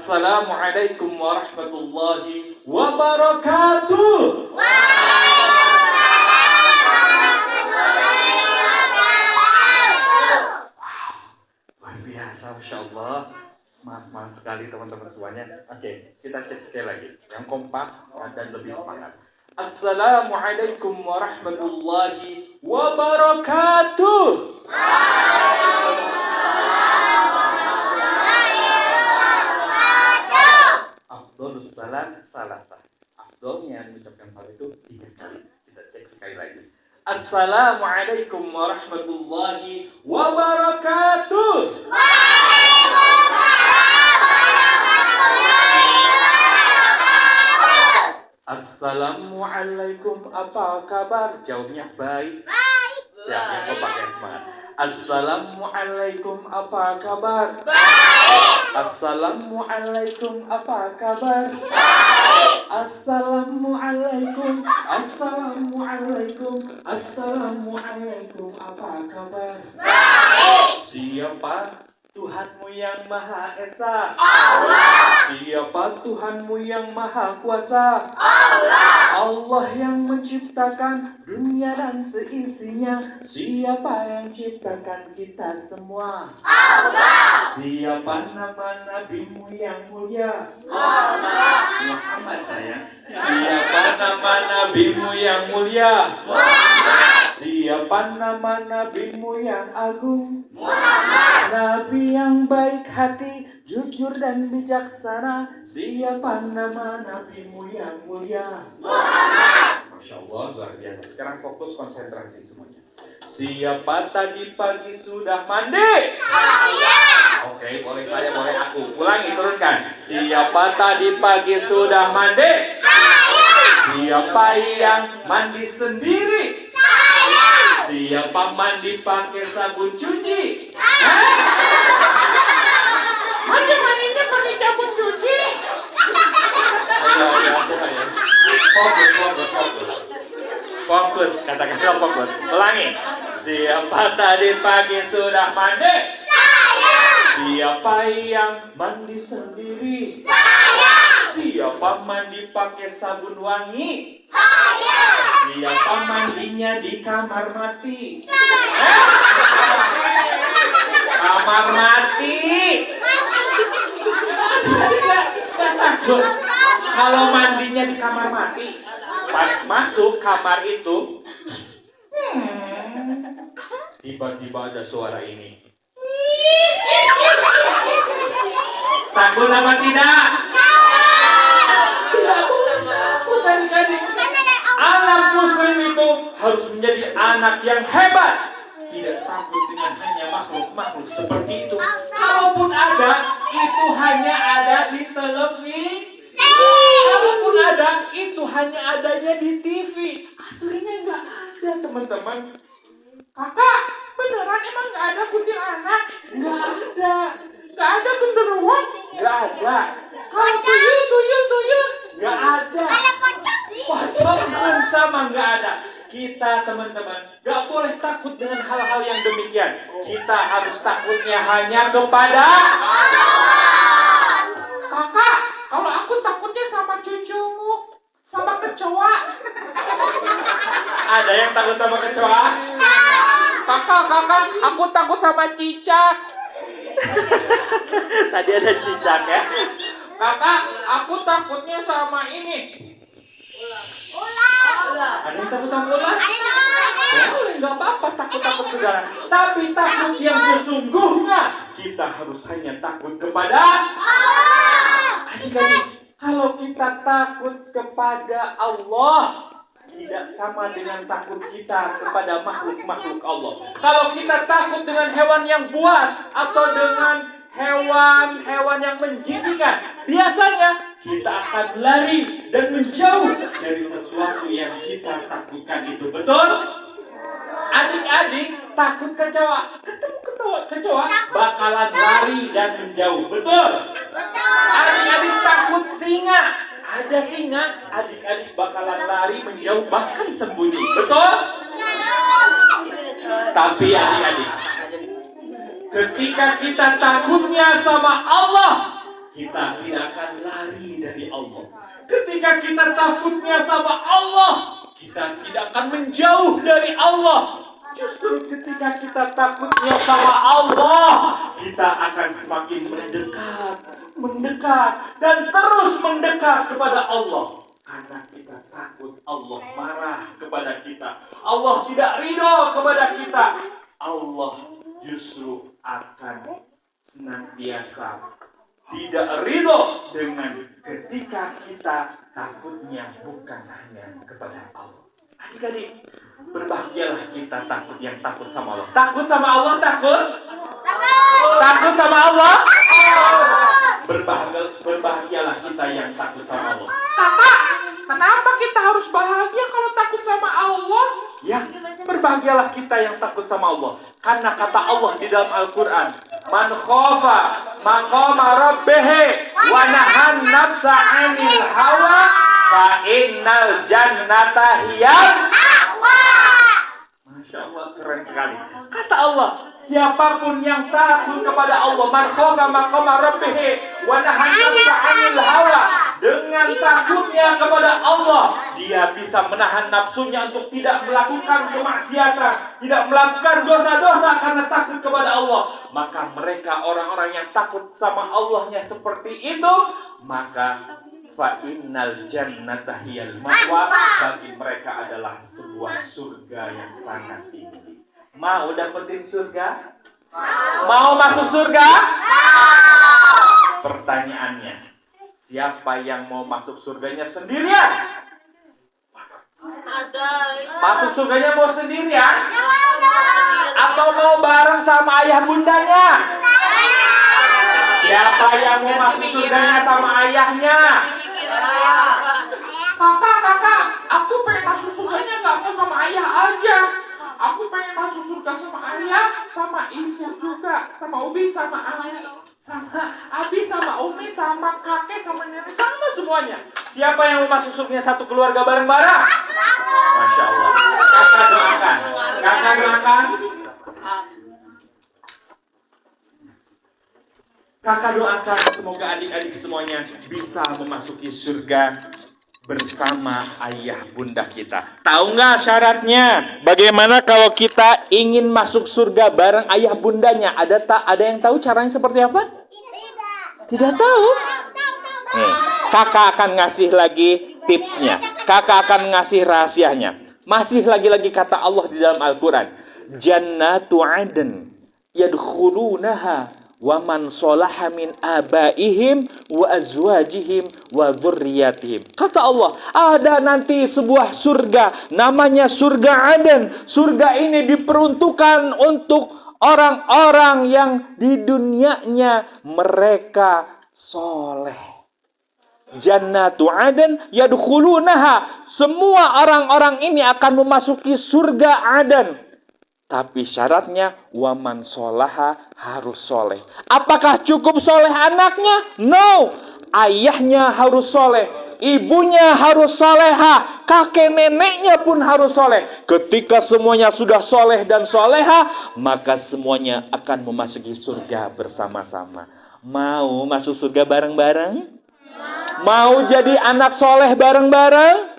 Assalamualaikum warahmatullahi wabarakatuh. Luar biasa, Masya Allah. Semangat sekali teman-teman semuanya. Oke, kita cek sekali lagi. Yang kompak dan lebih semangat. Assalamualaikum warahmatullahi wabarakatuh. Afdolus salam salasah. Afdolnya mengucapkan salam itu 3 kali. Kita cek sekali lagi. Assalamualaikum warahmatullahi wabarakatuh. Assalamualaikum, apa kabar? Jawabnya baik. Siap, yang kompak yang semangat. Assalamualaikum, apa kabar? Assalamualaikum, apa kabar? Assalamualaikum, assalamualaikum, assalamualaikum, apa kabar? Siapa Tuhanmu yang Maha Esa? Allah. Siapa Tuhanmu yang Maha Kuasa? Allah. Allah yang menciptakan dunia dan seisinya. Siapa yang ciptakan kita semua? Allah. Siapa nama nabimu yang mulia? Allah. Muhammad sayang. Siapa nama nabimu yang mulia? Muhammad. Siapa nama nabimu yang agung? Muhammad. Nabi yang baik hati, jujur dan bijaksana. Siapa nama nabimu yang mulia? Muhammad. Masya Allah, luar biasa. Sekarang fokus konsentrasi semuanya. Siapa tadi pagi sudah mandi? Saya. Oke, boleh saya, boleh aku. Ulangi, turunkan. Siapa tadi pagi sudah mandi? Saya. Siapa yang mandi sendiri? Saya. Siapa mandi pakai sabun cuci? Mandinya pakai sabun cuci? Fokus, kata-kata fokus. Ulangi. Siapa tadi pagi sudah mandi? Saya. Siapa yang mandi sendiri? Saya. Siapa mandi pakai sabun wangi? Saya. Siapa mandinya di kamar mati? Saya. Kamar mati. Gak takut kalau mandinya di kamar mati. Pas masuk kamar itu, tiba-tiba ada suara ini. Takut apa tidak? Tidak takut adik-adik. Anak muslim itu harus menjadi anak yang hebat. Tidak takut dengan hanya makhluk-makhluk seperti itu. Kalaupun ada, itu hanya ada di televisi. Kalaupun ada, itu hanya adanya di TV. Aslinya nggak ada, teman-teman. Kakak, beneran emang nggak ada kuntilanak? Nggak ada. Nggak ada genderuwo? Nggak ada. Kalau tuyul? Nggak ada. Pocong pun sama nggak ada. Kita, teman-teman, nggak boleh takut dengan hal-hal yang demikian. Kita harus takutnya hanya kepada Kakak, kalau aku takutnya sama cucumu, sama kecoa. Ada yang takut sama kecoa? Kakak, aku takut sama cicak. Tadi ada cicak ya. Kakak, aku takutnya sama ini. Ular. Ada yang takut sama ular? Boleh, nggak apa-apa takut-takut segala. Tapi takut yang sesungguhnya, kita harus hanya takut kepada Allah. Adik-adik, kalau kita takut kepada Allah, tidak sama dengan takut kita kepada makhluk-makhluk Allah. Kalau kita takut dengan hewan yang buas atau dengan hewan-hewan yang menjijikkan, biasanya kita akan lari dan menjauh dari sesuatu yang kita takutkan itu. Betul? Adik-adik takut kecoa. Ketemu kecoa bakalan lari dan menjauh. Betul? Adik-adik takut singa. Ada singa, adik-adik bakalan lari menjauh bahkan sembunyi. Betul? Tapi adik-adik, ketika kita takutnya sama Allah, kita tidak akan lari dari Allah. Ketika kita takutnya sama Allah, kita tidak akan menjauh dari Allah. Justru ketika kita takutnya sama Allah, kita akan semakin mendekat, dan terus mendekat kepada Allah. Karena kita takut Allah marah kepada kita. Allah tidak ridho kepada kita. Allah justru akan senantiasa tidak ridho dengan ketika kita takutnya bukan hanya kepada Allah. Adik-adik, berbahagialah kita yang takut sama Allah. Takut sama Allah, takut? Takut sama Allah? Berbahagialah kita yang takut sama Allah. Kakak, kenapa kita harus bahagia kalau takut sama Allah? Ya, berbahagialah kita yang takut sama Allah. Karena kata Allah di dalam Al-Quran, Man khofa maqama rabbih wa nahan nafsa 'anil hawa fa innal jannata hiyal ma'wa. Masya Allah, keren sekali. Kata Allah, siapapun yang takut kepada Allah, man khofa maqama rabbih wa nahan nafsa 'anil hawa, dengan takutnya kepada Allah, dia bisa menahan nafsunya untuk tidak melakukan kemaksiatan, tidak melakukan dosa-dosa karena takut kepada Allah. Maka mereka orang-orang yang takut sama Allahnya seperti itu, maka fa innal jannata hiyal ma'wa, bagi mereka adalah sebuah surga yang sangat tinggi. Mau dapetin surga? Mau masuk surga? Pertanyaannya, siapa yang mau masuk surganya sendirian? Masuk surganya mau sendirian? Atau mau bareng sama ayah bundanya? Siapa yang mau masuk surganya sama ayahnya? Kakak, aku pengen masuk surganya nggak mau sama ayah aja. Aku pengen masuk surga sama ayah, sama ibu juga, sama Ubi, sama Ali, sama Abi, sama Umi, sama kakek, sama nenek, sama semuanya. Siapa yang mau masuk surganya satu keluarga bareng-bareng? Masya Allah. Kakak doakan. Kakak doakan. Kakak doakan semoga adik-adik semuanya bisa memasuki surga bersama ayah bunda kita. Tahu nggak syaratnya? Bagaimana kalau kita ingin masuk surga bareng ayah bundanya? Ada yang tahu caranya seperti apa? Tidak tahu. Nih, kakak akan ngasih lagi tipsnya. Kakak akan ngasih rahasianya. Masih lagi-lagi kata Allah di dalam Al-Quran. Jannatu adn yadkhulunaha wa man sholaha min abaihim wa azwajihim wa dzurriyyatihim. Kata Allah, ada nanti sebuah surga namanya surga Aden. Surga ini diperuntukkan untuk orang-orang yang di dunianya mereka soleh. Jannatu Aden yadkhulunaha. Semua orang-orang ini akan memasuki surga Aden. Tapi syaratnya waman sholaha harus soleh. Apakah cukup soleh anaknya? No. Ayahnya harus soleh, ibunya harus soleha, kakek neneknya pun harus soleh. Ketika semuanya sudah soleh dan soleha, maka semuanya akan memasuki surga bersama-sama. Mau masuk surga bareng-bareng? Mau jadi anak soleh bareng-bareng?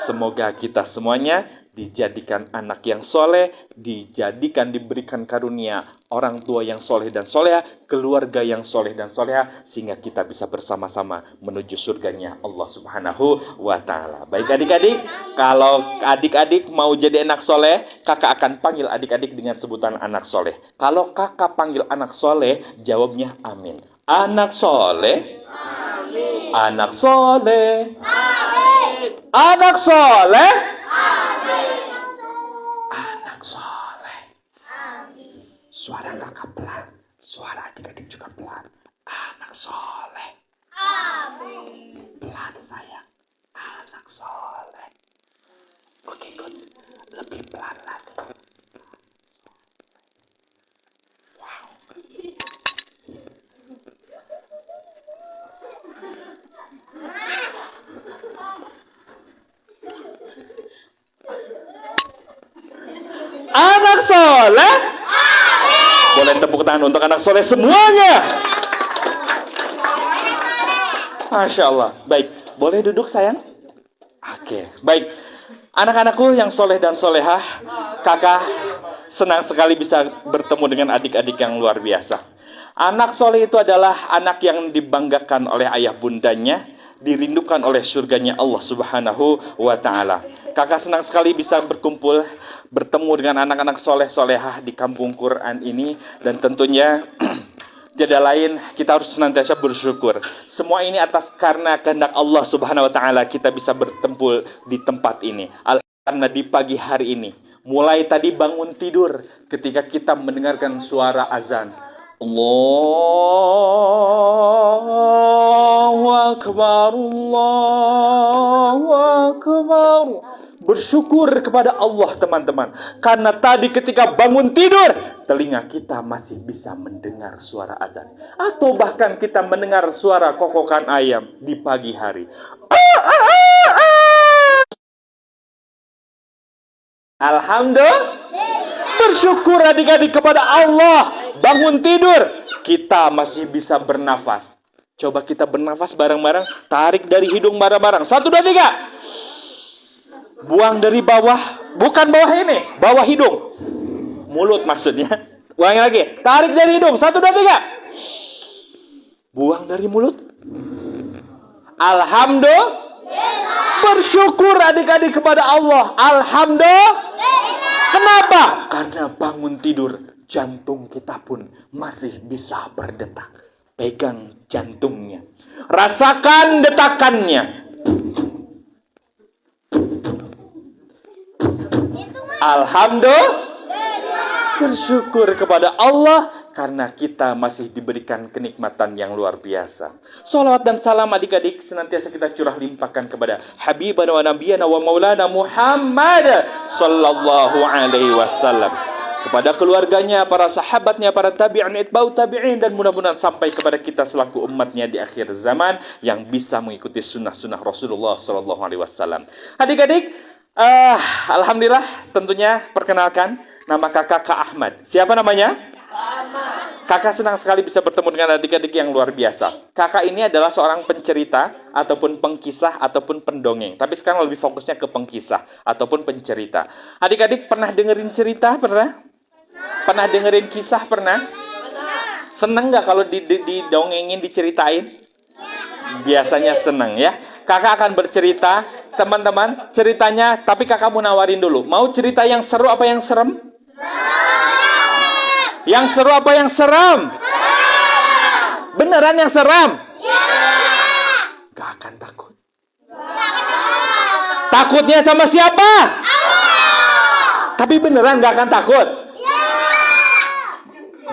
Semoga kita semuanya dijadikan anak yang soleh, diberikan karunia orang tua yang soleh dan soleha, keluarga yang soleh dan soleha, sehingga kita bisa bersama-sama menuju surganya Allah Subhanahu wa Ta'ala. Baik adik-adik, kalau adik-adik mau jadi anak soleh, kakak akan panggil adik-adik dengan sebutan anak soleh. Kalau kakak panggil anak soleh, jawabnya amin. Anak soleh, amin. Anak soleh, amin. Anak soleh, amin. Anak soleh. Amin. Suara kakak pelan, suara adik-adik juga pelan. Anak soleh. Amin. Pelan sayang. Anak soleh. Oke, good. Lebih pelan lagi. Wow. Anak soleh. Amin. Boleh tepuk tangan untuk anak soleh semuanya. Masya Allah. Baik, boleh duduk sayang? Oke, baik. Anak-anakku yang soleh dan solehah, kakak senang sekali bisa bertemu dengan adik-adik yang luar biasa. Anak soleh itu adalah anak yang dibanggakan oleh ayah bundanya, dirindukan oleh surganya Allah Subhanahu wa Ta'ala. Kakak senang sekali bisa berkumpul, bertemu dengan anak-anak soleh-solehah di kampung Quran ini, dan tentunya tiada lain, kita harus senantiasa bersyukur. Semua ini atas karena kehendak Allah Subhanahu wa Ta'ala kita bisa bertempul di tempat ini. Karena di pagi hari ini, mulai tadi bangun tidur ketika kita mendengarkan suara azan. Allahu Akbar, Allahu Akbar. Bersyukur kepada Allah teman-teman. Karena tadi ketika bangun tidur, telinga kita masih bisa mendengar suara azan. Atau bahkan kita mendengar suara kokokan ayam di pagi hari. Alhamdulillah. Bersyukur adik-adik kepada Allah. Bangun tidur, kita masih bisa bernafas. Coba kita bernafas bareng-bareng. Tarik dari hidung bareng-barang. 1, 2, 3. Buang dari bawah. Bukan bawah ini, bawah hidung. Mulut maksudnya. Ulangi lagi. Tarik dari hidung. 1, 2, 3. Buang dari mulut. Alhamdulillah. Bersyukur adik-adik kepada Allah. Alhamdulillah. Kenapa? Karena bangun tidur, jantung kita pun masih bisa berdetak. Pegang jantungnya. Rasakan detakannya. Alhamdulillah. Bersyukur kepada Allah karena kita masih diberikan kenikmatan yang luar biasa. Salawat dan salam adik-adik senantiasa kita curah limpahkan kepada Habibana wa Nabiyana wa Maulana Muhammad sallallahu alaihi wasallam. Kepada keluarganya, para sahabatnya, para tabi'in, itba'u tabi'in, dan mudah-mudahan sampai kepada kita selaku umatnya di akhir zaman yang bisa mengikuti sunnah-sunnah Rasulullah sallallahu alaihi wasallam. Adik-adik, alhamdulillah tentunya perkenalkan nama kakak Kak Ahmad. Siapa namanya? Kakak senang sekali bisa bertemu dengan adik-adik yang luar biasa. Kakak ini adalah seorang pencerita ataupun pengkisah ataupun pendongeng. Tapi sekarang lebih fokusnya ke pengkisah ataupun pencerita. Adik-adik pernah dengerin cerita? Pernah? Pernah dengerin kisah? Pernah? Seneng nggak kalau didongengin, diceritain? Biasanya seneng ya. Kakak akan bercerita, teman-teman, ceritanya, tapi kakak mau nawarin dulu. Mau cerita yang seru apa yang serem? Yang seru apa yang seram? Beneran yang seram? Gak akan takut. Takutnya sama siapa? Tapi beneran gak akan takut?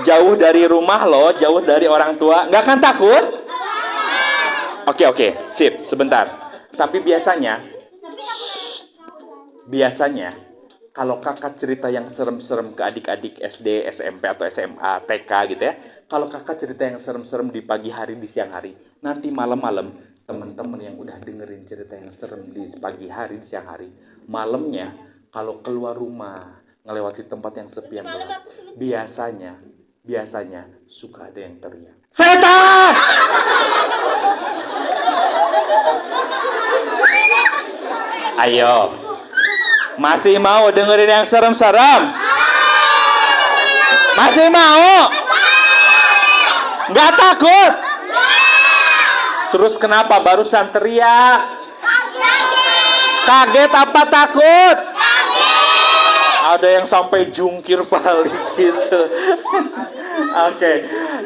Jauh dari rumah loh, jauh dari orang tua, gak akan takut? Oke, sip, sebentar. Tapi biasanya kalau kakak cerita yang serem-serem ke adik-adik SD, SMP, atau SMA, TK gitu ya. Kalau kakak cerita yang serem-serem di pagi hari, di siang hari. Nanti malam-malam, teman-teman yang udah dengerin cerita yang serem di pagi hari, di siang hari. Malamnya, kalau keluar rumah, ngelewati tempat yang sepi yang gelap. Biasanya, suka ada yang teriak. Setan! Ayo. Masih mau dengerin yang serem-serem? Masih mau? Nggak takut? Terus kenapa barusan teriak? Kaget apa takut? Ada yang sampai jungkir balik gitu. Oke.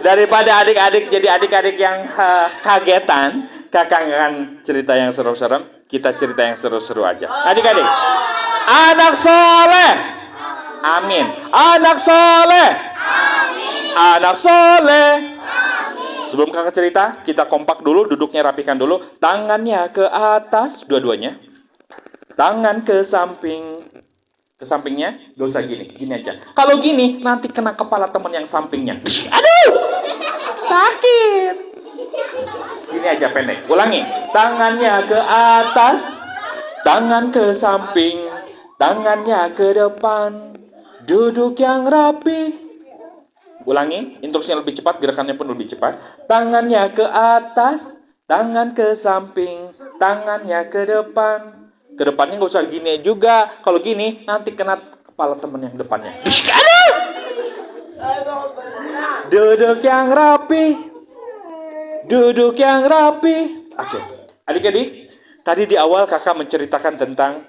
Daripada adik-adik jadi adik-adik yang kagetan, kakak akan cerita yang seru-serem. Kita cerita yang seru-seru aja. Adik-adik. Anak soleh. Amin. Anak soleh. Anak soleh. Sebelum kakak cerita, kita kompak dulu, duduknya rapikan dulu. Tangannya ke atas, dua-duanya. Tangan ke samping. Ke sampingnya, gak usah gini aja. Kalau gini, nanti kena kepala teman yang sampingnya. Aduh, sakit. Gini aja pendek. Ulangi. Tangannya ke atas, tangan ke samping. Tangannya ke depan, duduk yang rapi. Ulangi, instruksinya lebih cepat, gerakannya pun lebih cepat. Tangannya ke atas, tangan ke samping, tangannya ke depan. Ke depannya nggak usah gini juga. Kalau gini nanti kena kepala temen yang depannya. Aduh! Duduk yang rapi. Duduk yang rapi. Oke. Adik-adik, tadi di awal kakak menceritakan tentang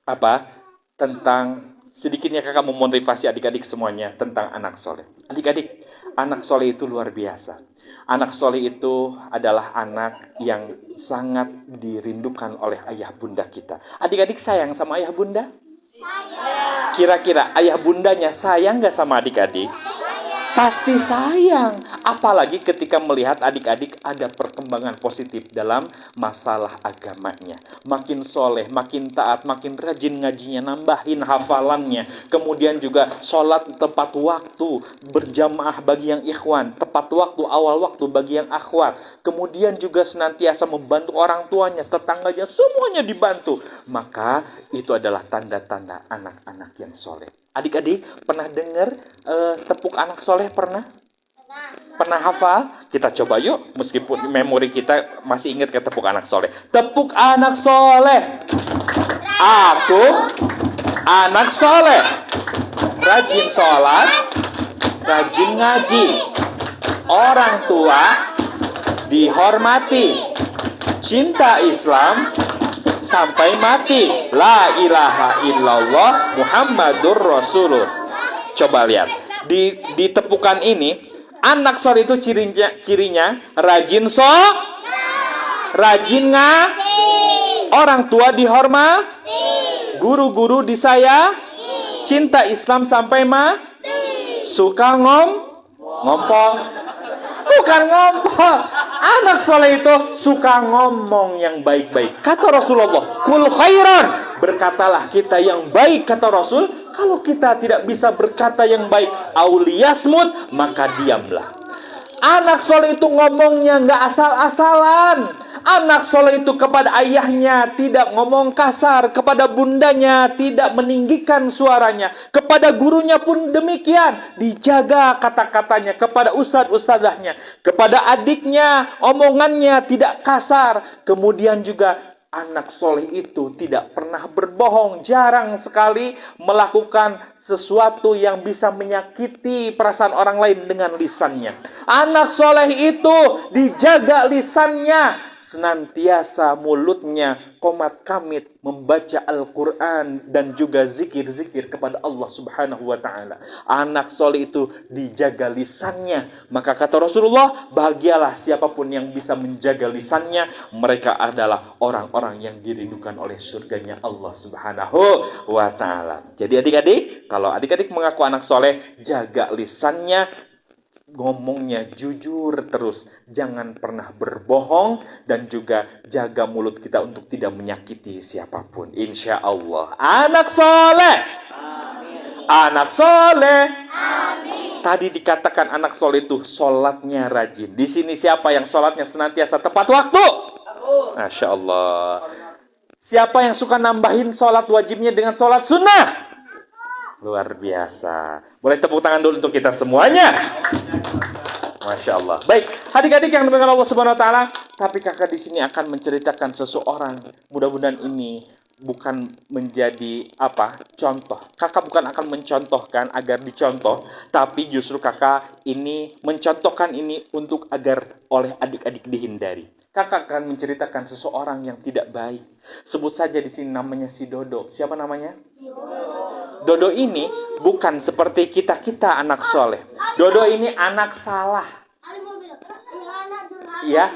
apa? Tentang sedikitnya kakak memotivasi adik-adik semuanya tentang anak soleh. Adik-adik, anak soleh itu luar biasa. Anak soleh itu adalah anak yang sangat dirindukan oleh ayah bunda kita. Adik-adik sayang sama ayah bunda? Kira-kira ayah bundanya sayang gak sama adik-adik? Pasti sayang. Apalagi ketika melihat adik-adik ada perkembangan positif dalam masalah agamanya. Makin soleh, makin taat, makin rajin ngajinya, nambahin hafalannya. Kemudian juga sholat tepat waktu, berjamaah bagi yang ikhwan, tepat waktu, awal waktu bagi yang akhwat. Kemudian juga senantiasa membantu orang tuanya, tetangganya, semuanya dibantu. Maka itu adalah tanda-tanda anak-anak yang soleh. Adik-adik pernah dengar tepuk anak soleh pernah? Pernah hafal? Kita coba yuk, meskipun memori kita masih ingat ke tepuk anak soleh. Tepuk anak soleh. Aku anak soleh. Rajin sholat, rajin ngaji. Orang tua dihormati. Cinta Islam sampai mati. La ilaha illallah Muhammadur Rasulullah. Coba lihat. Di tepukan ini, anak soleh itu cirinya rajin rajin orang tua dihormati, guru-guru disayang, cinta Islam sampai suka ngompol. Bukan ngompol. Anak soleh itu suka ngomong yang baik-baik. Kata Rasulullah, kul khairan. Berkatalah kita yang baik, kata Rasul. Kalau kita tidak bisa berkata yang baik, auliyasmut, maka diamlah. Anak soleh itu ngomongnya nggak asal-asalan. Anak soleh itu kepada ayahnya tidak ngomong kasar, kepada bundanya tidak meninggikan suaranya, kepada gurunya pun demikian, dijaga kata-katanya, kepada ustadz-ustadzahnya, kepada adiknya omongannya tidak kasar. Kemudian juga anak soleh itu tidak pernah berbohong, jarang sekali melakukan sesuatu yang bisa menyakiti perasaan orang lain dengan lisannya. Anak soleh itu dijaga lisannya, senantiasa mulutnya qomat kamit membaca Al-Quran dan juga zikir-zikir kepada Allah Subhanahu wa ta'ala. Anak soleh itu dijaga lisannya. Maka kata Rasulullah, bahagialah siapapun yang bisa menjaga lisannya. Mereka adalah orang-orang yang dirindukan oleh surganya Allah Subhanahu wa ta'ala. Jadi adik-adik, kalau adik-adik mengaku anak soleh, jaga lisannya, ngomongnya jujur terus, jangan pernah berbohong, dan juga jaga mulut kita untuk tidak menyakiti siapapun. Insya Allah anak soleh. Amin. Anak soleh. Amin. Tadi dikatakan anak soleh itu sholatnya rajin. Di sini siapa yang sholatnya senantiasa tepat waktu? Masya Allah. Siapa yang suka nambahin sholat wajibnya dengan sholat sunnah? Luar biasa. Boleh tepuk tangan dulu untuk kita semuanya. Masya Allah. Baik, adik-adik yang dimuliakan Allah Subhanahu Wa Taala. Tapi kakak di sini akan menceritakan seseorang. Mudah-mudahan ini bukan menjadi contoh. Kakak bukan akan mencontohkan agar dicontoh, tapi justru kakak ini mencontohkan ini untuk agar oleh adik-adik dihindari. Kakak akan menceritakan seseorang yang tidak baik. Sebut saja di sini namanya si Dodo. Siapa namanya? Dodo ini bukan seperti kita anak soleh. Dodo ini anak salah. Ya,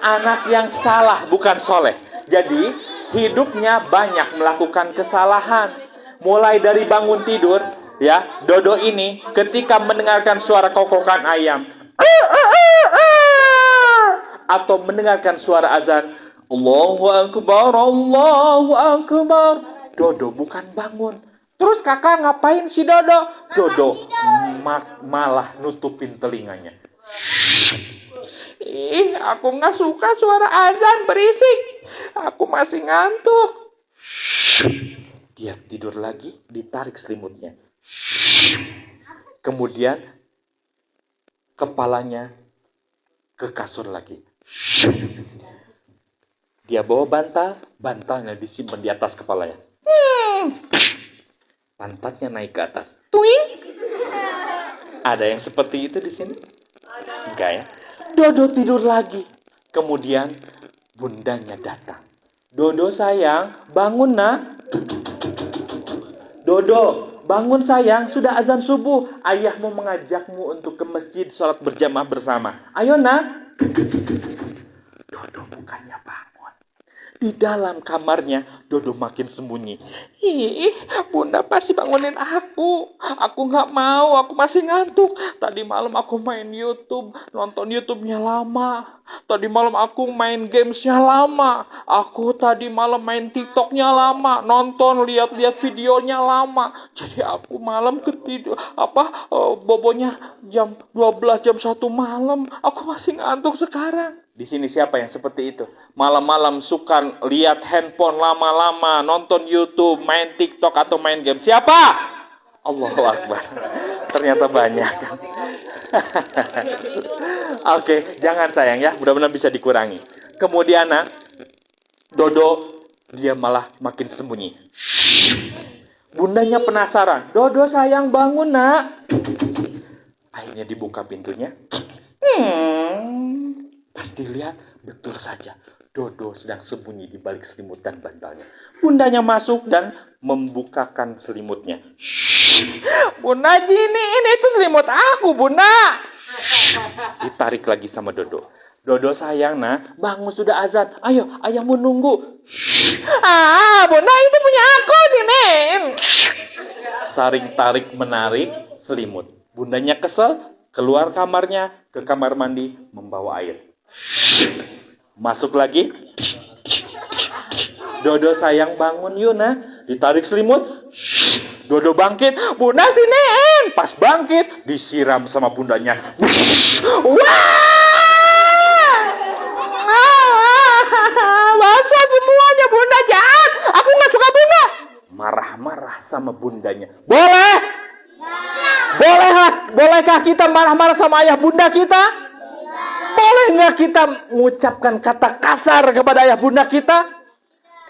anak yang salah, bukan soleh. Jadi hidupnya banyak melakukan kesalahan. Mulai dari bangun tidur, ya, Dodo ini ketika mendengarkan suara kokokan ayam, atau mendengarkan suara azan, Allahu Akbar, Allahu Akbar, Dodo bukan bangun. Terus kakak ngapain si Dodo? Dodo malah nutupin telinganya. Ih, aku gak suka suara azan berisik. Aku masih ngantuk. Dia tidur lagi, ditarik selimutnya. Kemudian kepalanya ke kasur lagi. Dia bawa bantalnya disimpan di atas kepalanya. Pantatnya naik ke atas. Tuing. Ada yang seperti itu di sini? Enggak ya? Dodo tidur lagi. Kemudian bundanya datang. Dodo sayang, bangun nak. Dodo, bangun sayang, sudah azan subuh. Ayahmu mengajakmu untuk ke masjid sholat berjamaah bersama. Ayo nak. Dodo bukannya bangun. Di dalam kamarnya, Dodo makin sembunyi. Ih, bunda pasti bangunin aku. Aku nggak mau, aku masih ngantuk. Tadi malam aku main YouTube, nonton YouTube-nya lama. Tadi malam aku main games-nya lama. Aku tadi malam main TikTok-nya lama. Nonton, lihat-lihat videonya lama. Jadi aku malam ketidur, bobonya jam 12, jam 1 malam. Aku masih ngantuk sekarang. Di sini siapa yang seperti itu? Malam-malam suka lihat handphone lama-lama, nonton YouTube, main TikTok atau main game. Siapa? Allahu Akbar. Ternyata banyak. Oke, jangan sayang ya. Mudah-mudahan bisa dikurangi. Kemudian Dodo dia malah makin sembunyi. Bundanya penasaran. Dodo sayang bangun nak. Akhirnya dibuka pintunya. Pas dilihat, betul saja. Dodo sedang sembunyi di balik selimut dan bantalnya. Bundanya masuk dan membukakan selimutnya. Bunda Jini, ini itu selimut aku, Bunda. Ditarik lagi sama Dodo. Dodo sayang, nak, bangun sudah azan. Ayo, ayahmu nunggu. Bunda itu punya aku sini. Saring tarik menarik selimut. Bundanya kesel, keluar kamarnya, ke kamar mandi, membawa air. Masuk lagi. Dodo sayang bangun Yuna. Ditarik selimut. Dodo bangkit. Bunda sini. Pas bangkit disiram sama bundanya. Basah semuanya, bunda jahat. Aku gak suka bunda. Marah-marah sama bundanya. Bolehkah kita marah-marah sama ayah bunda kita? Boleh nggak kita mengucapkan kata kasar kepada ayah bunda kita?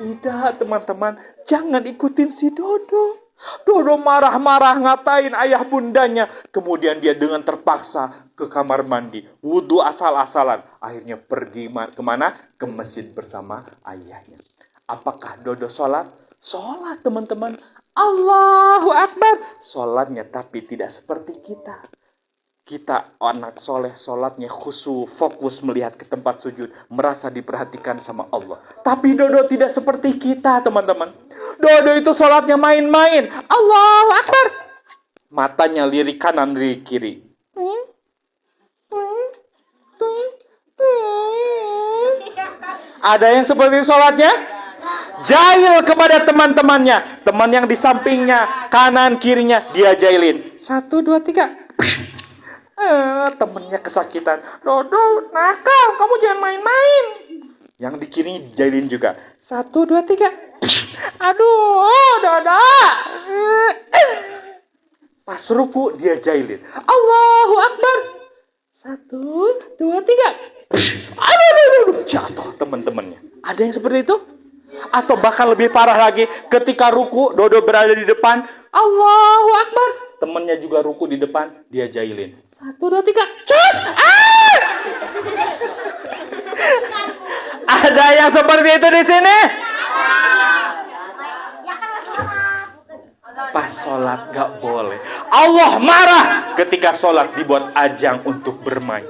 Tidak, teman-teman. Jangan ikutin si Dodo. Dodo marah-marah ngatain ayah bundanya. Kemudian dia dengan terpaksa ke kamar mandi. Wudhu asal-asalan. Akhirnya pergi kemana? Ke masjid bersama ayahnya. Apakah Dodo sholat? Sholat, teman-teman. Allahu Akbar. Sholatnya tapi tidak seperti kita. Kita anak soleh, sholatnya khusyuk, fokus melihat ke tempat sujud, merasa diperhatikan sama Allah. Tapi Dodo tidak seperti kita, teman-teman. Dodo itu sholatnya main-main. Allahu Akbar. Matanya lirik kanan, lirik kiri. Ada yang seperti sholatnya? Jahil kepada teman-temannya. Teman yang di sampingnya, kanan, kirinya, dia jahilin. 1, 2, 3. Temennya kesakitan. Dodo, nakal, kamu jangan main-main. Yang di kiri jahilin juga. 1, 2, 3. Aduh, Dodo. Pas ruku dia jahilin. Allahu Akbar. 1, 2, 3. Aduh. Jatuh teman-temannya. Ada yang seperti itu? Atau bahkan lebih parah lagi, ketika ruku, Dodo berada di depan. Allahu Akbar. Temannya juga ruku di depan, dia jahilin. 1, 2, 3. Cus! Ada yang seperti itu di sini? Pas sholat gak boleh. Allah marah ketika sholat dibuat ajang untuk bermain.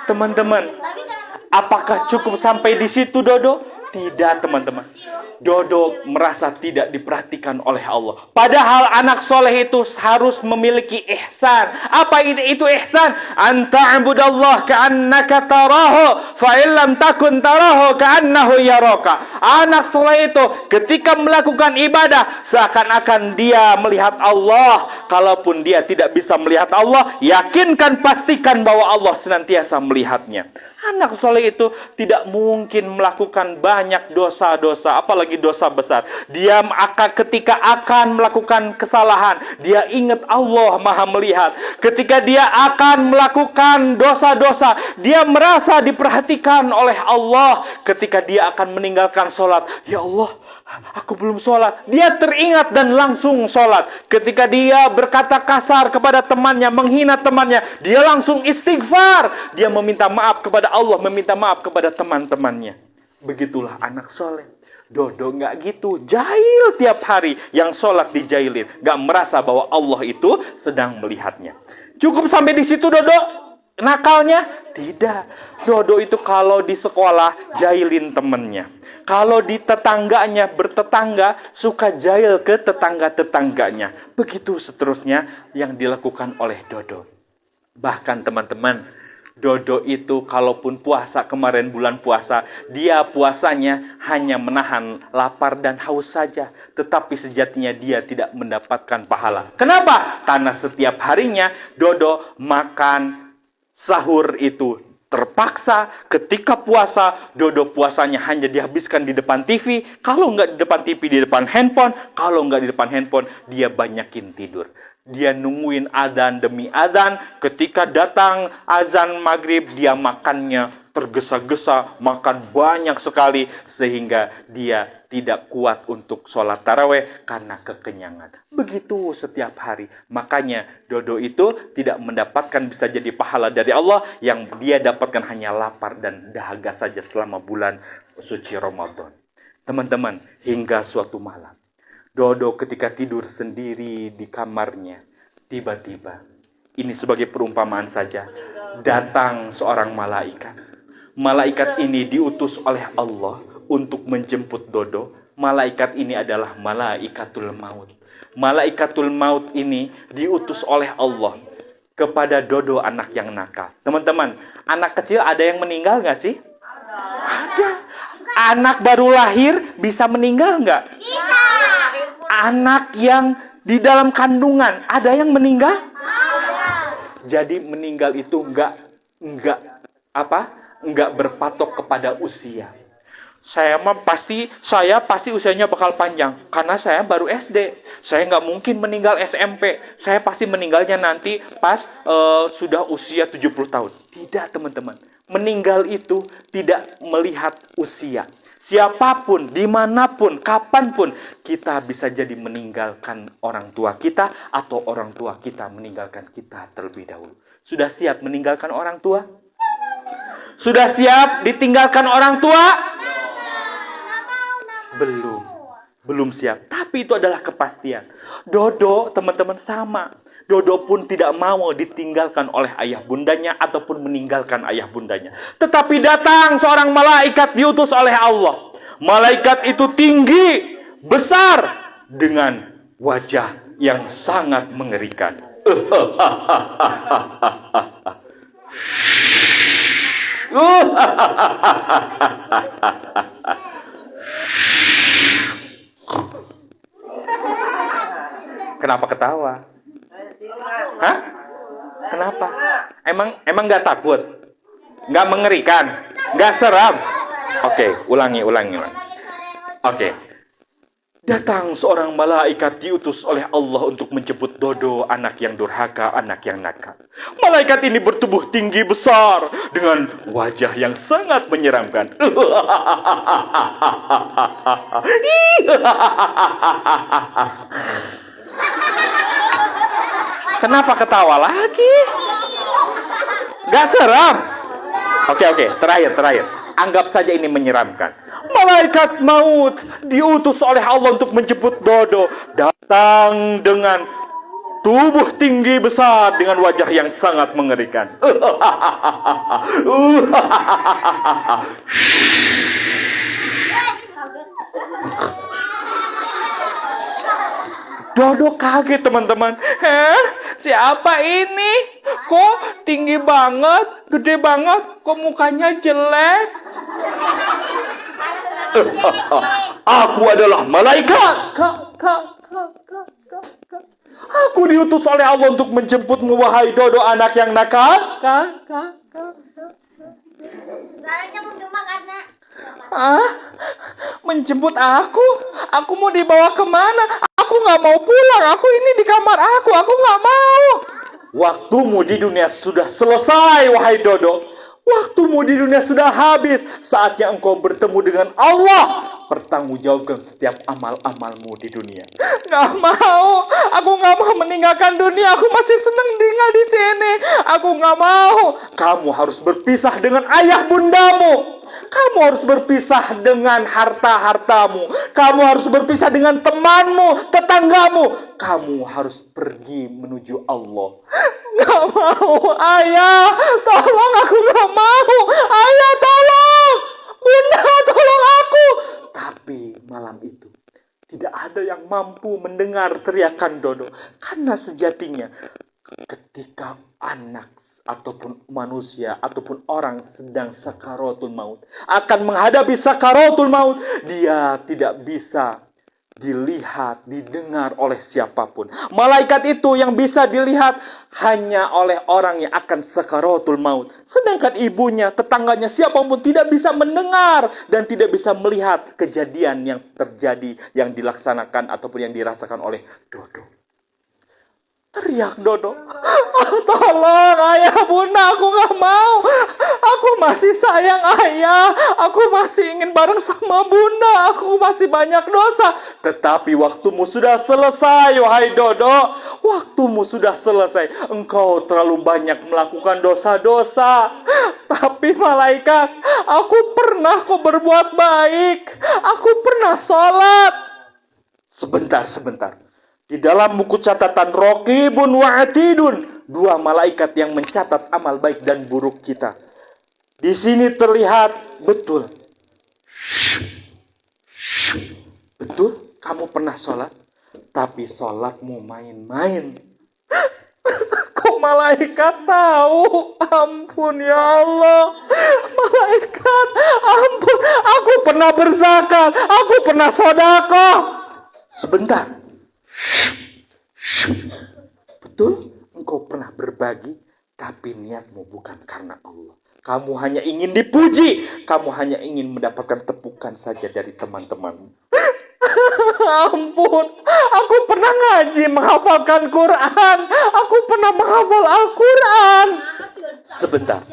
Teman-teman, apakah cukup sampai di situ Dodo? Tidak, teman-teman. Dodo merasa tidak diperhatikan oleh Allah. Padahal anak soleh itu harus memiliki ihsan. Apa itu ihsan? Anta'budallah ka'annaka tarahu fa'illam takun tarahu ka'annahu yaraka. Anak soleh itu ketika melakukan ibadah seakan-akan dia melihat Allah. Kalaupun dia tidak bisa melihat Allah, yakinkan, pastikan bahwa Allah senantiasa melihatnya. Anak soleh itu tidak mungkin melakukan banyak dosa-dosa, apalagi dosa besar. Dia ketika akan melakukan kesalahan, dia ingat Allah Maha melihat. Ketika dia akan melakukan dosa-dosa, dia merasa diperhatikan oleh Allah. Ketika dia akan meninggalkan sholat, ya Allah, aku belum sholat. Dia teringat dan langsung sholat. Ketika dia berkata kasar kepada temannya, menghina temannya, dia langsung istighfar. Dia meminta maaf kepada Allah, meminta maaf kepada teman-temannya. Begitulah anak soleh. Dodo nggak gitu, jahil tiap hari. Yang sholat dijailin, nggak merasa bahwa Allah itu sedang melihatnya. Cukup sampai di situ Dodo nakalnya? Tidak. Dodo itu kalau di sekolah jahilin temennya. Kalau di tetangganya bertetangga, suka jahil ke tetangga-tetangganya. Begitu seterusnya yang dilakukan oleh Dodo. Bahkan teman-teman, Dodo itu kalaupun puasa kemarin bulan puasa, dia puasanya hanya menahan lapar dan haus saja. Tetapi sejatinya dia tidak mendapatkan pahala. Kenapa? Karena setiap harinya Dodo makan sahur itu terpaksa. Ketika puasa, Dodo puasanya hanya dihabiskan di depan TV. Kalau nggak di depan TV, di depan handphone. Kalau nggak di depan handphone, dia banyakin tidur. Dia nungguin azan demi azan. Ketika datang azan maghrib, dia makannya tergesa-gesa, makan banyak sekali. Sehingga dia tidak kuat untuk sholat taraweh karena kekenyangan. Begitu setiap hari. Makanya Dodo itu tidak mendapatkan bisa jadi pahala dari Allah. Yang dia dapatkan hanya lapar dan dahaga saja selama bulan suci Ramadan. Teman-teman, hingga suatu malam, Dodo ketika tidur sendiri di kamarnya, tiba-tiba, ini sebagai perumpamaan saja, datang seorang malaikat. Malaikat ini diutus oleh Allah untuk menjemput Dodo. Malaikat ini adalah malaikatul maut. Malaikatul maut ini diutus oleh Allah kepada Dodo, anak yang nakal. Teman-teman, anak kecil ada yang meninggal nggak sih? Ada. Anak baru lahir bisa meninggal nggak? Bisa. Anak yang di dalam kandungan ada yang meninggal? Ada. Jadi meninggal itu enggak berpatok kepada usia. Saya pasti usianya bakal panjang karena saya baru SD. Saya nggak mungkin meninggal SMP. Saya pasti meninggalnya nanti pas sudah usia 70 tahun. Tidak, teman-teman. Meninggal itu tidak melihat usia. Siapapun, dimanapun, kapanpun, kita bisa jadi meninggalkan orang tua kita atau orang tua kita meninggalkan kita terlebih dahulu. Sudah siap meninggalkan orang tua? Sudah siap ditinggalkan orang tua? Belum siap. Tapi itu adalah kepastian. Dodo, teman-teman, sama. Dodo pun tidak mau ditinggalkan oleh ayah bundanya ataupun meninggalkan ayah bundanya. Tetapi datang seorang malaikat diutus oleh Allah. Malaikat itu tinggi, besar, dengan wajah yang sangat mengerikan. Kenapa ketawa? Hah? Kenapa? Emang nggak takut? Nggak mengerikan? Nggak seram? Oke, ulangi. Oke. Datang seorang malaikat diutus oleh Allah untuk menjemput Dodo, anak yang durhaka, anak yang nakal. Malaikat ini bertubuh tinggi besar dengan wajah yang sangat menyeramkan. Kenapa ketawa lagi? Gak seram? Oke, terakhir. Anggap saja ini menyeramkan. Malaikat maut diutus oleh Allah untuk menjemput Dodo. Datang dengan tubuh tinggi besar dengan wajah yang sangat mengerikan. Dodo kaget, teman-teman. Siapa ini? Kok tinggi banget, gede banget, kok mukanya jelek? Aku adalah malaikat. Aku diutus oleh Allah untuk menjemputmu, wahai Dodo, anak yang nakal. Ah, menjemput aku? Aku mau dibawa kemana? Aku nggak mau pulang. Aku ini di kamar aku. Aku nggak mau. Waktumu di dunia sudah selesai, wahai Dodo. Waktumu di dunia sudah habis. Saatnya engkau bertemu dengan Allah. Pertanggungjawabkan setiap amal-amalmu di dunia. Nggak mau. Aku nggak mau meninggalkan dunia. Aku masih senang tinggal di sini. Aku nggak mau. Kamu harus berpisah dengan ayah bundamu. Kamu harus berpisah dengan harta-hartamu. Kamu harus berpisah dengan temanmu, tetanggamu. Kamu harus pergi menuju Allah. Gak mau, ayah. Tolong, aku gak mau. Ayah, tolong. Bunda, tolong aku. Tapi malam itu tidak ada yang mampu mendengar teriakan Dodo. Karena sejatinya ketika anak ataupun manusia ataupun orang sedang sakaratul maut, akan menghadapi sakaratul maut, dia tidak bisa dilihat, didengar oleh siapapun. Malaikat itu yang bisa dilihat hanya oleh orang yang akan sakaratul maut. Sedangkan ibunya, tetangganya, siapapun tidak bisa mendengar dan tidak bisa melihat kejadian yang terjadi, yang dilaksanakan ataupun yang dirasakan oleh Dodo. Teriak Dodo, tolong ayah bunda, aku gak mau. Aku masih sayang ayah. Aku masih ingin bareng sama bunda. Aku masih banyak dosa. Tetapi waktumu sudah selesai, wahai Dodo. Waktumu sudah selesai. Engkau terlalu banyak melakukan dosa-dosa. Tapi malaikat, aku pernah kok berbuat baik. Aku pernah sholat. Sebentar. Di dalam buku catatan Raqibun wa Atidun, 2 malaikat yang mencatat amal baik dan buruk kita. Di sini terlihat betul. Betul, kamu pernah sholat, tapi sholatmu main-main. Kok malaikat tahu? Ampun ya Allah. Malaikat, ampun. Aku pernah berzakat, aku pernah sedekah. Sebentar. Betul, engkau pernah berbagi, tapi niatmu bukan karena Allah. Kamu hanya ingin dipuji, kamu hanya ingin mendapatkan tepukan saja dari teman-temanmu. Ampun, aku pernah ngaji, menghafalkan Quran. Aku pernah menghafal Al-Quran. Sebentar.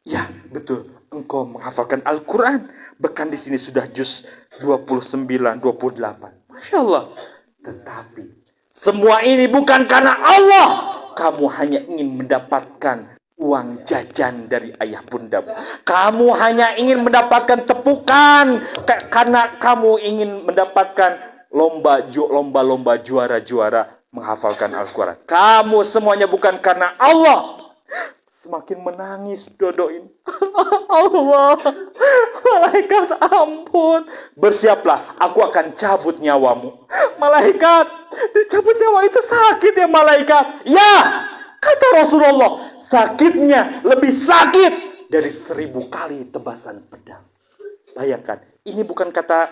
Ya, betul. Engkau menghafalkan Al-Quran. Bahkan di sini sudah juz 29, 28. Masya Allah. Tetapi semua ini bukan karena Allah. Kamu hanya ingin mendapatkan uang jajan dari ayah bundamu. Kamu hanya ingin mendapatkan tepukan. Karena kamu ingin mendapatkan lomba juara-juara menghafalkan Al-Quran. Kamu semuanya bukan karena Allah. Semakin menangis Dodo ini. Allah, malaikat ampun. Bersiaplah, aku akan cabut nyawamu. Malaikat, dicabut nyawa itu sakit ya malaikat? Ya, kata Rasulullah, sakitnya lebih sakit dari 1000 kali tebasan pedang. Bayangkan, ini bukan kata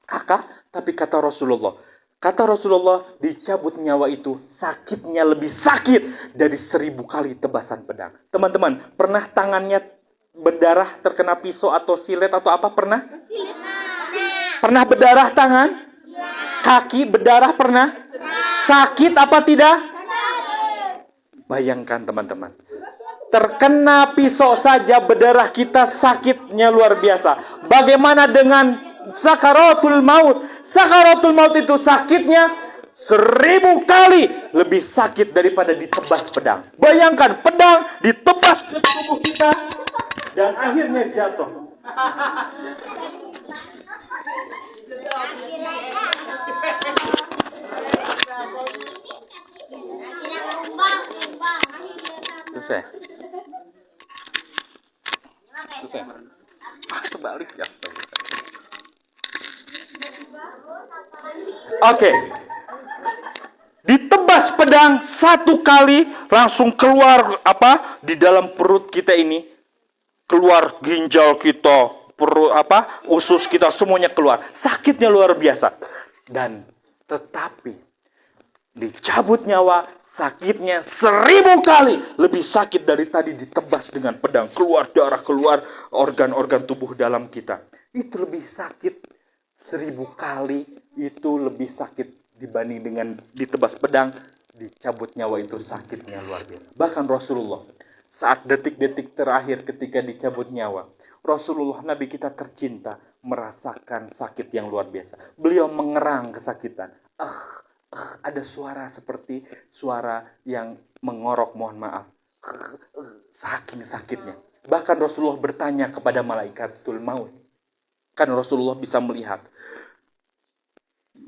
kakak, tapi kata Rasulullah. Kata Rasulullah, dicabut nyawa itu sakitnya lebih sakit dari 1000 kali tebasan pedang. Teman-teman, pernah tangannya berdarah terkena pisau atau silet atau apa? Pernah? Pernah berdarah tangan? Kaki berdarah pernah? Sakit apa tidak? Bayangkan teman-teman. Terkena pisau saja berdarah kita sakitnya luar biasa. Bagaimana dengan sakaratul maut? Sakaratul maut itu sakitnya 1000 kali lebih sakit daripada ditebas pedang. Bayangkan pedang ditebas ke tubuh kita dan akhirnya jatuh. Selesai. Terbalik ya. Oke. Ditebas pedang 1 kali langsung keluar di dalam perut kita ini, keluar ginjal kita, perut usus kita semuanya keluar. Sakitnya luar biasa. Dan tetapi dicabut nyawa sakitnya 1000 kali lebih sakit dari tadi ditebas dengan pedang. Keluar darah, keluar organ-organ tubuh dalam kita. Itu lebih sakit 1000 kali. Itu lebih sakit dibanding dengan ditebas pedang. Dicabut nyawa itu sakitnya luar biasa. Bahkan Rasulullah saat detik-detik terakhir ketika dicabut nyawa, Rasulullah Nabi kita tercinta merasakan sakit yang luar biasa. Beliau mengerang kesakitan. Ada suara seperti suara yang mengorok, mohon maaf. Saking sakitnya. Bahkan Rasulullah bertanya kepada malaikatul maut. Kan Rasulullah bisa melihat.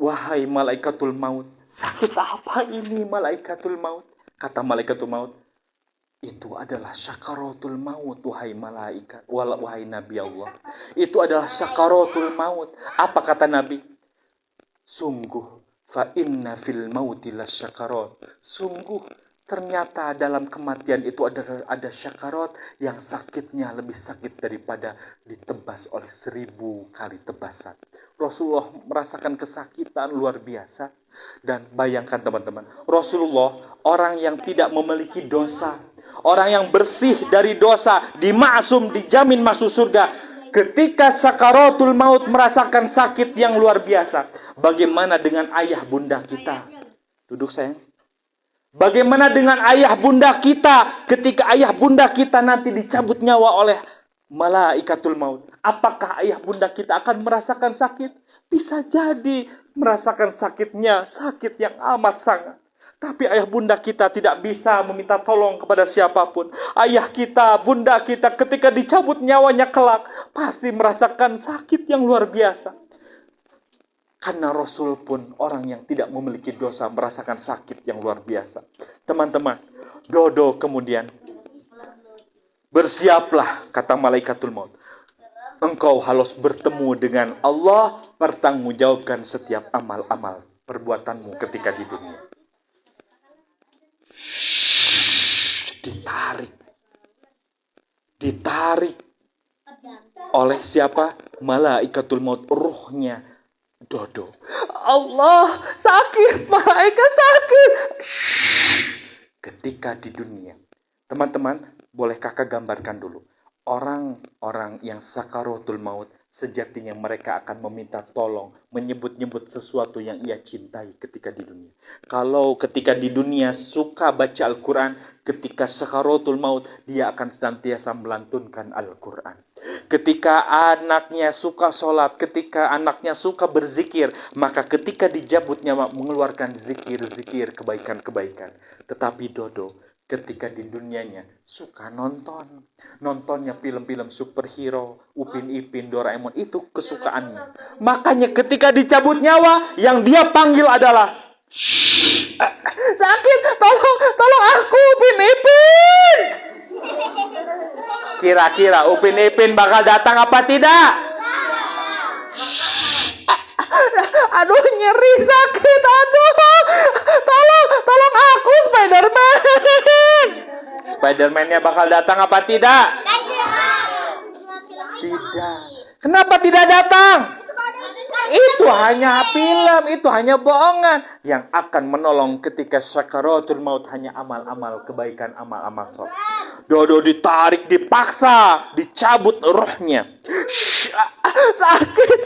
Wahai malaikatul maut, sakit apa ini malaikatul maut? Kata malaikatul maut, itu adalah syakaratul maut, wahai malaikat, wahai Nabi Allah. Itu adalah syakaratul maut. Apa kata Nabi? Sungguh, fa inna fil mauti lasyakarat. Sungguh, ternyata dalam kematian itu ada syakarat yang sakitnya lebih sakit daripada ditebas oleh 1000 kali tebasan. Rasulullah merasakan kesakitan luar biasa. Dan bayangkan teman-teman, Rasulullah orang yang tidak memiliki dosa, orang yang bersih dari dosa, dimaksum, dijamin masuk surga. Ketika sakaratul maut merasakan sakit yang luar biasa. Bagaimana dengan ayah bunda kita? Duduk sayang. Bagaimana dengan ayah bunda kita ketika ayah bunda kita nanti dicabut nyawa oleh malaikatul maut? Apakah ayah bunda kita akan merasakan sakit? Bisa jadi merasakan sakitnya, sakit yang amat sangat. Tapi ayah bunda kita tidak bisa meminta tolong kepada siapapun. Ayah kita, bunda kita ketika dicabut nyawanya kelak, pasti merasakan sakit yang luar biasa. Karena Rasul pun orang yang tidak memiliki dosa merasakan sakit yang luar biasa. Teman-teman, Dodo kemudian, bersiaplah, kata malaikatul maut. Engkau harus bertemu dengan Allah, pertanggungjawabkan setiap amal-amal perbuatanmu ketika di dunia. Ditarik oleh siapa? Malaikatul maut, ruhnya Dodo. Allah, sakit, malaikat sakit. Ketika di dunia, teman-teman, boleh kakak gambarkan dulu. Orang-orang yang sakaratul maut, sejatinya mereka akan meminta tolong, menyebut-nyebut sesuatu yang ia cintai ketika di dunia. Kalau ketika di dunia suka baca Al-Quran, ketika sakaratul maut, dia akan senantiasa melantunkan Al-Quran. Ketika anaknya suka sholat, ketika anaknya suka berzikir, maka ketika dijabutnya mengeluarkan zikir-zikir, kebaikan-kebaikan. Tetapi Dodo, ketika di dunianya suka nontonnya film-film superhero, Upin Ipin, Doraemon, itu kesukaannya. Makanya ketika dicabut nyawa, yang dia panggil adalah sakit, tolong aku Upin Ipin. Kira-kira Upin Ipin bakal datang apa tidak? Aduh, nyeri, sakit, aduh. Tolong aku, Spider-Man. Spider-Man-nya bakal datang apa tidak? Tidak. Kenapa tidak datang? Itu hanya film, itu hanya bohongan. Yang akan menolong ketika sakaratul maut hanya amal-amal kebaikan, amal-amal soleh. Dodo ditarik, dipaksa, dicabut rohnya. Sakit.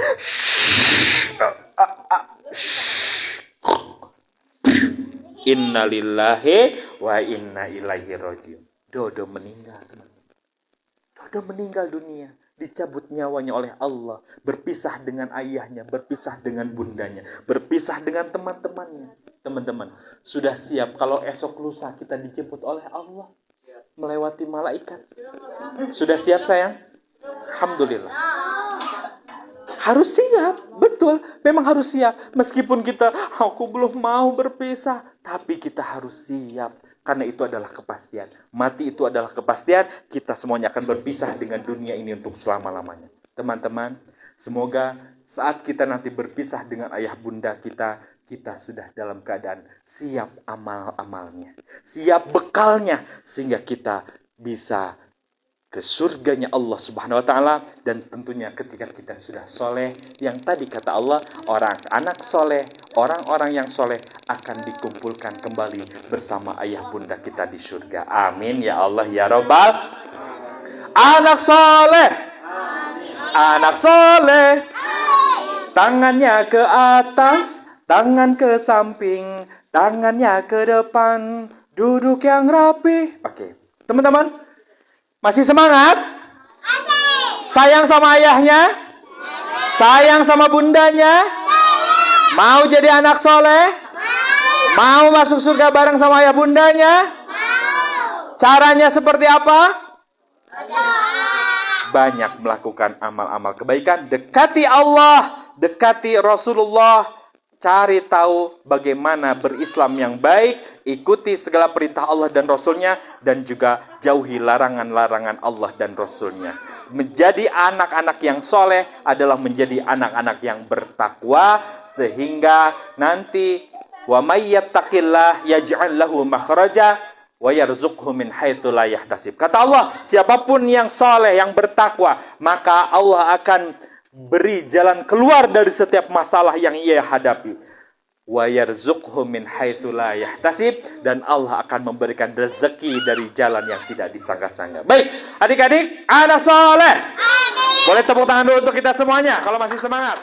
Innalillahi wa inna ilaihi rajiun. Dodo meninggal, teman-teman. Dodo meninggal dunia, dicabut nyawanya oleh Allah, berpisah dengan ayahnya, berpisah dengan bundanya, berpisah dengan teman-temannya. Teman-teman, sudah siap kalau esok lusa kita dijemput oleh Allah melewati malaikat? Sudah siap sayang? Alhamdulillah. Harus siap, betul. Memang harus siap. Meskipun kita, aku belum mau berpisah. Tapi kita harus siap. Karena itu adalah kepastian. Mati itu adalah kepastian. Kita semuanya akan berpisah dengan dunia ini untuk selama-lamanya. Teman-teman, semoga saat kita nanti berpisah dengan ayah bunda kita, kita sudah dalam keadaan siap amal-amalnya. Siap bekalnya. Sehingga kita bisa ke surganya Allah Subhanahu wa taala. Dan tentunya ketika kita sudah soleh, yang tadi kata Allah, orang anak soleh, orang-orang yang soleh akan dikumpulkan kembali bersama ayah bunda kita di surga. Amin ya Allah ya Rabbal. Anak soleh, anak soleh, tangannya ke atas, tangan ke samping, tangannya ke depan, duduk yang rapi. Oke, teman-teman, masih semangat? Sayang sama ayahnya? Sayang sama bundanya? Mau jadi anak soleh? Mau masuk surga bareng sama ayah bundanya? Caranya seperti apa? Banyak melakukan amal-amal kebaikan, dekati Allah, dekati Rasulullah, cari tahu bagaimana berislam yang baik, ikuti segala perintah Allah dan Rasulnya, dan juga jauhi larangan-larangan Allah dan Rasulnya. Menjadi anak-anak yang soleh adalah menjadi anak-anak yang bertakwa, sehingga nanti wa may yattaqillah yaj'al lahu makhraja wa yarzuqhu min haitsu la yahtasib. Kata Allah, siapapun yang soleh, yang bertakwa, maka Allah akan beri jalan keluar dari setiap masalah yang ia hadapi. Wa yarzuqhu min haitsu la yahtasib, dan Allah akan memberikan rezeki dari jalan yang tidak disangka-sangka. Baik, adik-adik, anak soleh. Boleh tepuk tangan dulu untuk kita semuanya kalau masih semangat.